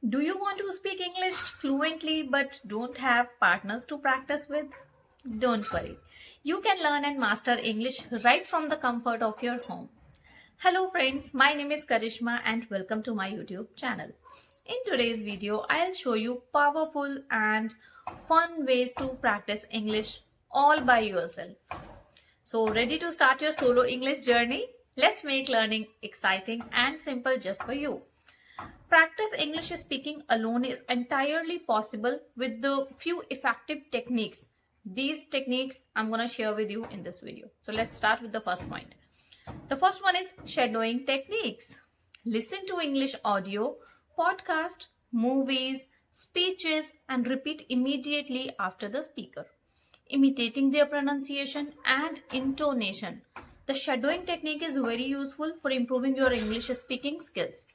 Do you want to speak English fluently but don't have partners to practice with? Don't worry. You can learn and master English right from the comfort of your home. Hello friends, my name is Karishma and welcome to my YouTube channel. In today's video, I'll show you powerful and fun ways to practice English all by yourself. So ready to start your solo English journey? Let's make learning exciting and simple just for you. Practice English speaking alone is entirely possible with the few effective techniques. These techniques I'm going to share with you in this video. So let's start with the first point. The first one is shadowing techniques. Listen to English audio, podcast, movies, speeches and repeat immediately after the speaker, imitating their pronunciation and intonation. The shadowing technique is very useful for improving your English speaking skills.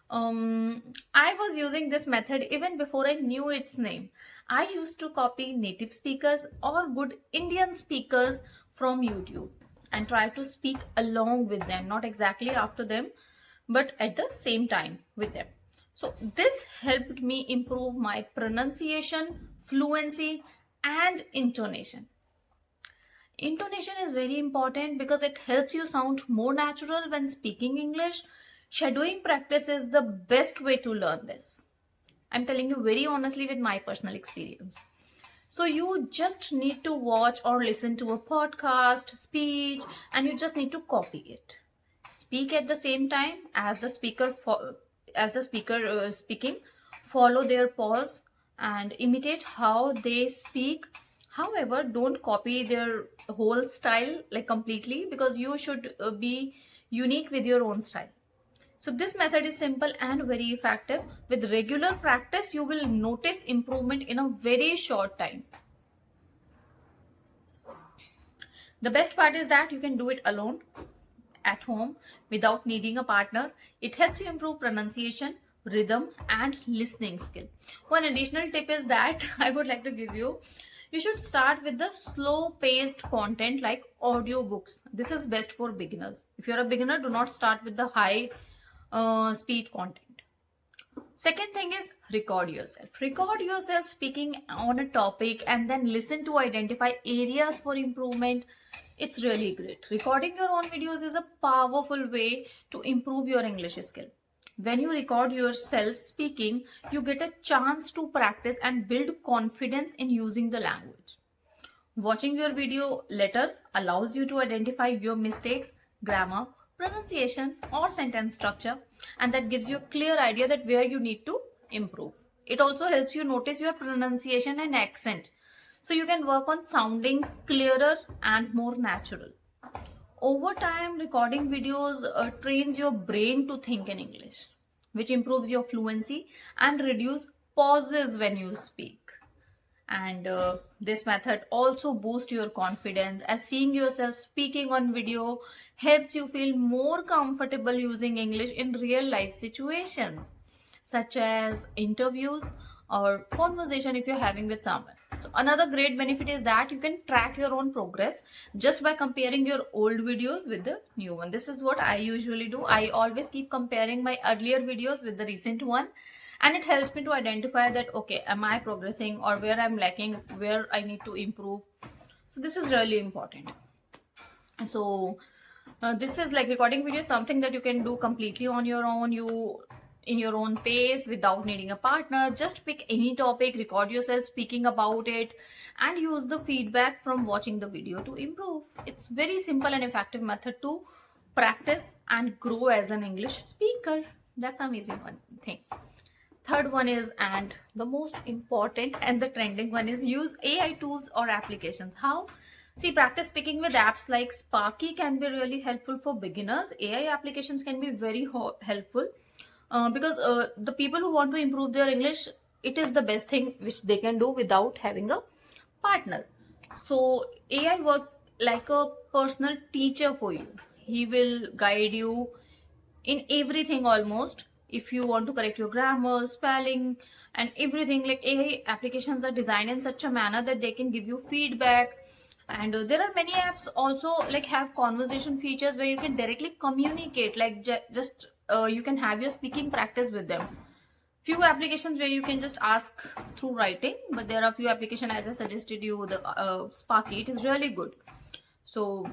I was using this method even before I knew its name. I used to copy native speakers or good Indian speakers from YouTube and try to speak along with them, not exactly after them, but at the same time with them. So, this helped me improve my pronunciation, fluency, and intonation. Intonation is very important because it helps you sound more natural when speaking English. Shadowing practice is the best way to learn this. I'm telling you very honestly with my personal experience. So you just need to watch or listen to a podcast, speech, and you just need to copy it. Speak at the same time as the speaker speaking. Follow their pause and imitate how they speak. However, don't copy their whole style like completely because you should be unique with your own style. So this method is simple and very effective. With regular practice, you will notice improvement in a very short time. The best part is that you can do it alone at home without needing a partner. It helps you improve pronunciation, rhythm and listening skill. One additional tip is that I would like to give you. You should start with the slow paced content like audiobooks. This is best for beginners. If you're a beginner, do not start with the high speed content. Second thing is record yourself. Record yourself speaking on a topic and then listen to identify areas for improvement. It's really great. Recording your own videos is a powerful way to improve your English skill. When you record yourself speaking, you get a chance to practice and build confidence in using the language. Watching your video later allows you to identify your mistakes, grammar, pronunciation or sentence structure, and that gives you a clear idea that where you need to improve. It also helps you notice your pronunciation and accent so you can work on sounding clearer and more natural. Over time, recording videos trains your brain to think in English, which improves your fluency and reduce pauses when you speak. And this method also boosts your confidence as seeing yourself speaking on video helps you feel more comfortable using English in real life situations such as interviews or conversation if you're having with someone. So another great benefit is that you can track your own progress just by comparing your old videos with the new one. This is what I usually do. I always keep comparing my earlier videos with the recent one, and it helps me to identify that okay, am I progressing or where I'm lacking, where I need to improve. So this is really important. So this is like recording video is something that you can do completely on your own, you in your own pace without needing a partner. Just pick any topic, record yourself speaking about it and use the feedback from watching the video to improve. It's very simple and effective method to practice and grow as an English speaker. That's amazing one thing. Third one is, and the most important and the trending one is, use AI tools or applications. How? See, practice speaking with apps like Sparky can be really helpful for beginners. AI applications can be very helpful because the people who want to improve their English, it is the best thing which they can do without having a partner. So AI work like a personal teacher for you. He will guide you in everything almost. If you want to correct your grammar, spelling and everything, like AI applications are designed in such a manner that they can give you feedback. And there are many apps also like have conversation features where you can directly communicate, like just you can have your speaking practice with them. Few applications where you can just ask through writing, but there are few applications, as I suggested you, the Sparky. It is really good. So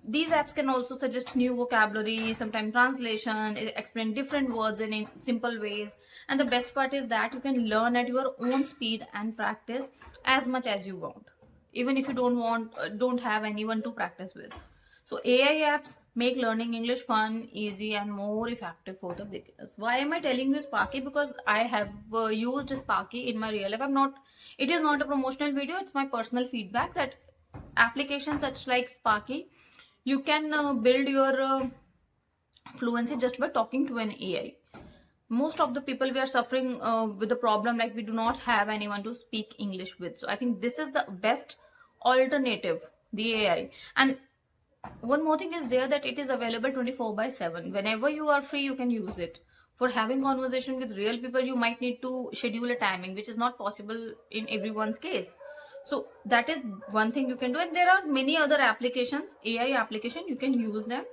these apps can also suggest new vocabulary, sometimes translation, explain different words in simple ways. And the best part is that you can learn at your own speed and practice as much as you want, even if you don't have anyone to practice with. So AI apps make learning English fun, easy, and more effective for the beginners. Why am I telling you Sparky? Because I have used Sparky in my real life. I'm not. It is not a promotional video. It's my personal feedback that applications such like Sparky, you can build your fluency just by talking to an AI. Most of the people, we are suffering with the problem like we do not have anyone to speak English with. So I think this is the best alternative, the AI. And one more thing is there, that it is available 24/7. Whenever you are free, you can use it. For having conversation with real people, you might need to schedule a timing, which is not possible in everyone's case. So that is one thing you can do. And there are many other applications, AI application, you can use them.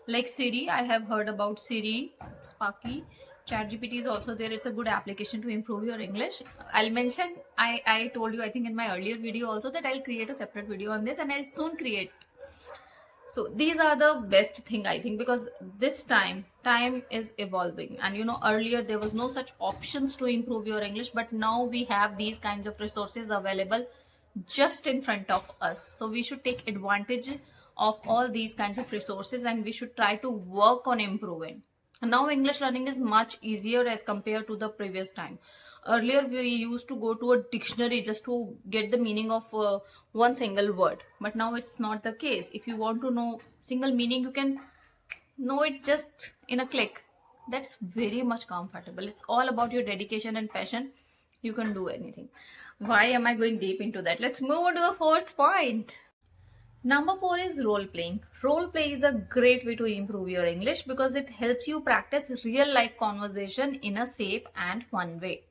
Like Siri, I have heard about Siri, Sparky. ChatGPT is also there. It's a good application to improve your English. I'll mention, I told you, I think in my earlier video also, that I'll create a separate video on this, and I'll soon create. So these are the best thing, I think, because this time is evolving. And earlier there was no such options to improve your English, but now we have these kinds of resources available just in front of us. So we should take advantage of all these kinds of resources, and we should try to work on improving. Now English learning is much easier as compared to the previous time. Earlier we used to go to a dictionary just to get the meaning of one single word, but now it's not the case. If you want to know single meaning, you can know it just in a click. That's very much comfortable. It's all about your dedication and passion. You can do anything. Why am I going deep into that? Let's move on to the fourth point. Number 4 is role playing. Role play is a great way to improve your English because it helps you practice real life conversation in a safe and fun way.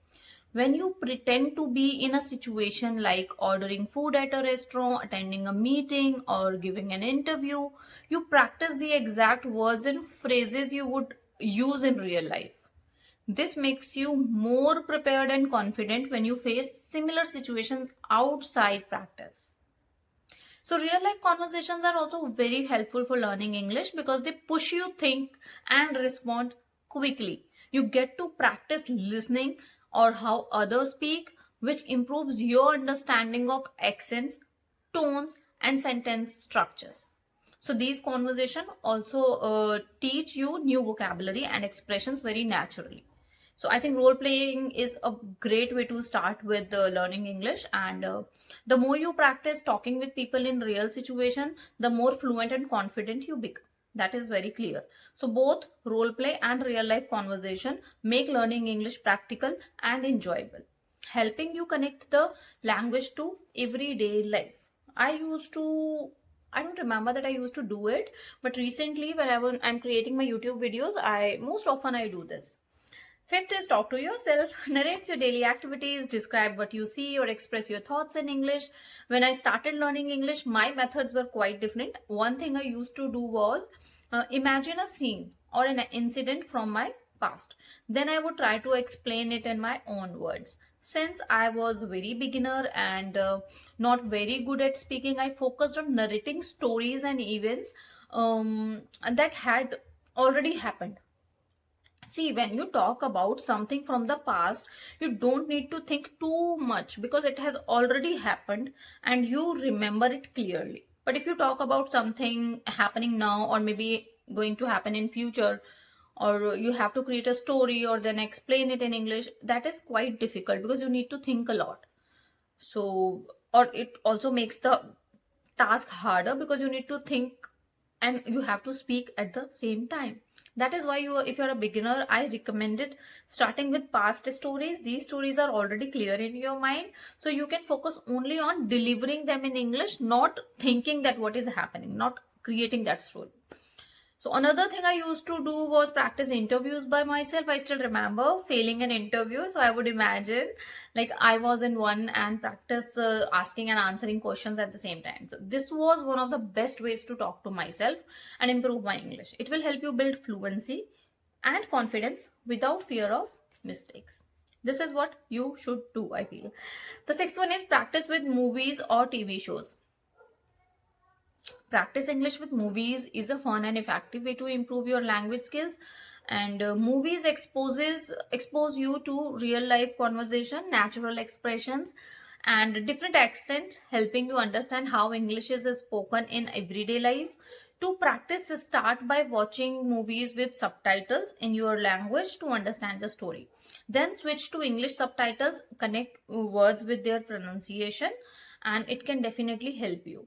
When you pretend to be in a situation like ordering food at a restaurant, attending a meeting, or giving an interview, you practice the exact words and phrases you would use in real life. This makes you more prepared and confident when you face similar situations outside practice. So real life conversations are also very helpful for learning English because they push you think and respond quickly. You get to practice listening or how others speak, which improves your understanding of accents, tones, and sentence structures. So these conversations also teach you new vocabulary and expressions very naturally. So I think role playing is a great way to start with learning English. And the more you practice talking with people in real situation, the more fluent and confident you become. That is very clear. So both role play and real life conversation make learning English practical and enjoyable, helping you connect the language to everyday life. I don't remember that I used to do it, but recently when I'm creating my YouTube videos, I most often I do this. Fifth is talk to yourself. Narrate your daily activities, describe what you see, or express your thoughts in English. When I started learning English, my methods were quite different. One thing I used to do was imagine a scene or an incident from my past. Then I would try to explain it in my own words. Since I was very beginner and not very good at speaking, I focused on narrating stories and events that had already happened. See, when you talk about something from the past, you don't need to think too much because it has already happened and you remember it clearly. But if you talk about something happening now or maybe going to happen in future, or you have to create a story or then explain it in English, that is quite difficult because you need to think a lot. So, or it also makes the task harder because you need to think and you have to speak at the same time. That is why if you're a beginner, I recommend it starting with past stories. These stories are already clear in your mind, so you can focus only on delivering them in English, not thinking that what is happening, not creating that story. So another thing I used to do was practice interviews by myself. I still remember failing an interview. So I would imagine like I was in one and practice asking and answering questions at the same time. So this was one of the best ways to talk to myself and improve my English. It will help you build fluency and confidence without fear of mistakes. This is what you should do, I feel. The sixth one is practice with movies or TV shows. Practice English with movies is a fun and effective way to improve your language skills. And movies expose you to real life conversation, natural expressions, and different accents, helping you understand how English is spoken in everyday life. To practice, start by watching movies with subtitles in your language to understand the story. Then switch to English subtitles, connect words with their pronunciation, and it can definitely help you.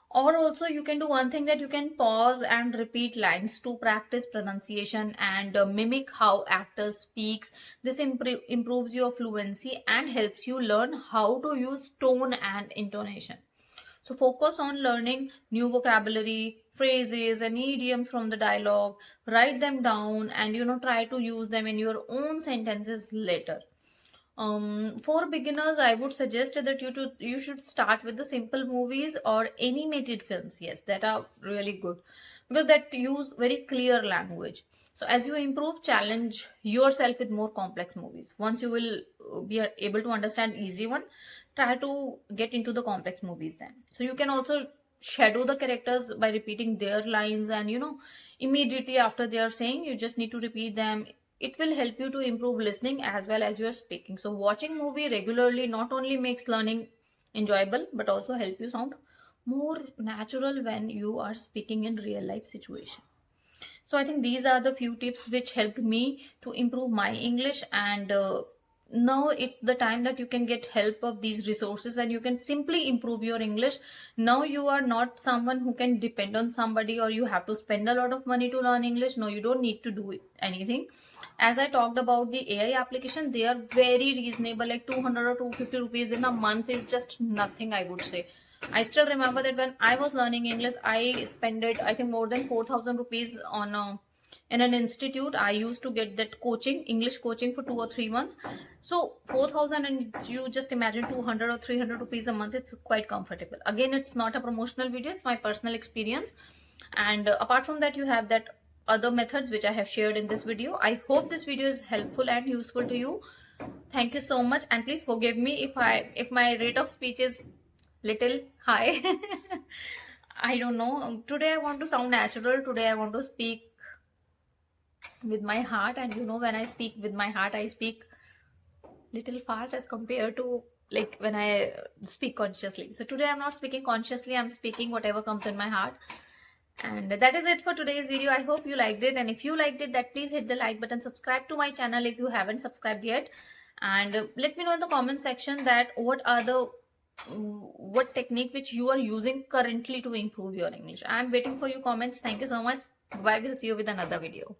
Or also you can do one thing, that you can pause and repeat lines to practice pronunciation and mimic how actors speaks. This improves your fluency and helps you learn how to use tone and intonation. So focus on learning new vocabulary, phrases and idioms from the dialogue. Write them down and try to use them in your own sentences later. For beginners, I would suggest that you should start with the simple movies or animated films. Yes, that are really good because that use very clear language. So as you improve, challenge yourself with more complex movies. Once you will be able to understand easy one, try to get into the complex movies then. So you can also shadow the characters by repeating their lines, and immediately after they are saying, you just need to repeat them. It will help you to improve listening as well as your speaking. So watching movie regularly not only makes learning enjoyable but also help you sound more natural when you are speaking in real life situation. So I think these are the few tips which helped me to improve my English. And now it's the time that you can get help of these resources and you can simply improve your English. Now you are not someone who can depend on somebody or you have to spend a lot of money to learn English. No, you don't need to do anything. As I talked about the AI application, they are very reasonable, like 200 or 250 rupees in a month is just nothing, I would say. I still remember that when I was learning English, I spent it, I think, more than 4,000 rupees on in an institute. I used to get that coaching, English coaching, for 2 or 3 months. So 4,000, and you just imagine 200 or 300 rupees a month. It's quite comfortable. Again, it's not a promotional video. It's my personal experience. And apart from that, you have that other methods which I have shared in this video. I hope this video is helpful and useful to you. Thank you so much, and please forgive me if my rate of speech is little high. I don't know. Today I want to sound natural. Today I want to speak with my heart, and when I speak with my heart, I speak little fast as compared to like when I speak consciously. So today I'm not speaking consciously. I'm speaking whatever comes in my heart. And that is it for today's video. I hope you liked it, and if you liked it, that please hit the like button, subscribe to my channel if you haven't subscribed yet, and let me know in the comment section that what technique which you are using currently to improve your English. I'm waiting for your comments. Thank you so much. Bye. We'll see you with another video.